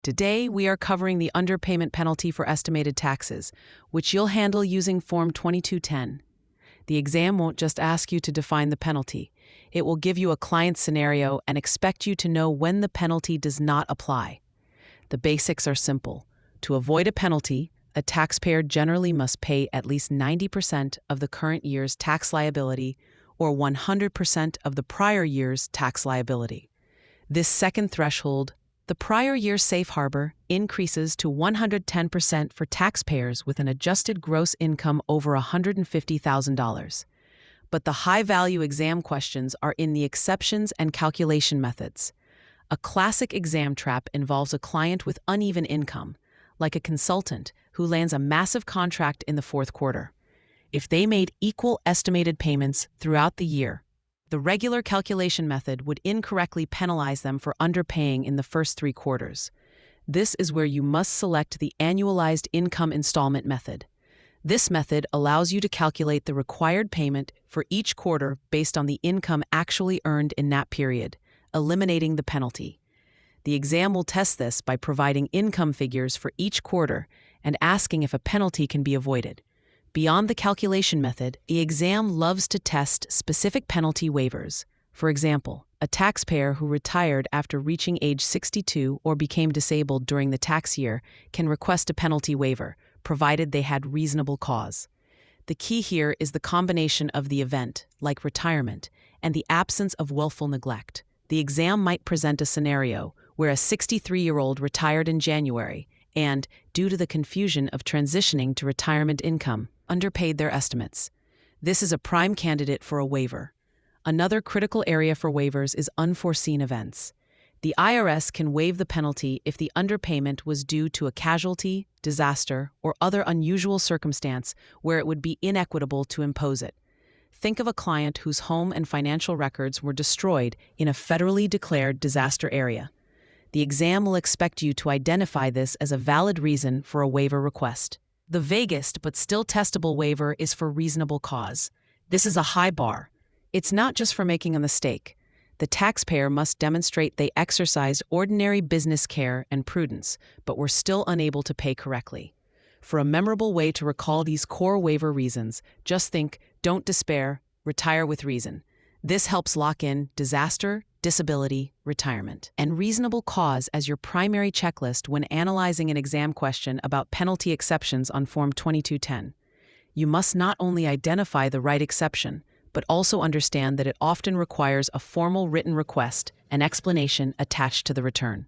Today, we are covering the underpayment penalty for estimated taxes, which you'll handle using Form 2210. The exam won't just ask you to define the penalty. It will give you a client scenario and expect you to know when the penalty does not apply. The basics are simple. To avoid a penalty, a taxpayer generally must pay at least 90% of the current year's tax liability or 100% of the prior year's tax liability. This second threshold, the prior year's safe harbor, increases to 110% for taxpayers with an adjusted gross income over $150,000. But the high-value exam questions are in the exceptions and calculation methods. A classic exam trap involves a client with uneven income, like a consultant who lands a massive contract in the fourth quarter. If they made equal estimated payments throughout the year, the regular calculation method would incorrectly penalize them for underpaying in the first 3 quarters. This is where you must select the annualized income installment method. This method allows you to calculate the required payment for each quarter based on the income actually earned in that period, eliminating the penalty. The exam will test this by providing income figures for each quarter and asking if a penalty can be avoided. Beyond the calculation method, the exam loves to test specific penalty waivers. For example, a taxpayer who retired after reaching age 62 or became disabled during the tax year can request a penalty waiver, provided they had reasonable cause. The key here is the combination of the event, like retirement, and the absence of willful neglect. The exam might present a scenario where a 63-year-old retired in January and, due to the confusion of transitioning to retirement income, underpaid their estimates. This is a prime candidate for a waiver. Another critical area for waivers is unforeseen events. The IRS can waive the penalty if the underpayment was due to a casualty, disaster, or other unusual circumstance where it would be inequitable to impose it. Think of a client whose home and financial records were destroyed in a federally declared disaster area. The exam will expect you to identify this as a valid reason for a waiver request. The vaguest but still testable waiver is for reasonable cause. This is a high bar. It's not just for making a mistake. The taxpayer must demonstrate they exercised ordinary business care and prudence, but were still unable to pay correctly. For a memorable way to recall these core waiver reasons, just think, don't despair, retire with reason. This helps lock in disaster, disability, retirement, and reasonable cause as your primary checklist when analyzing an exam question about penalty exceptions on Form 2210. You must not only identify the right exception, but also understand that it often requires a formal written request and explanation attached to the return.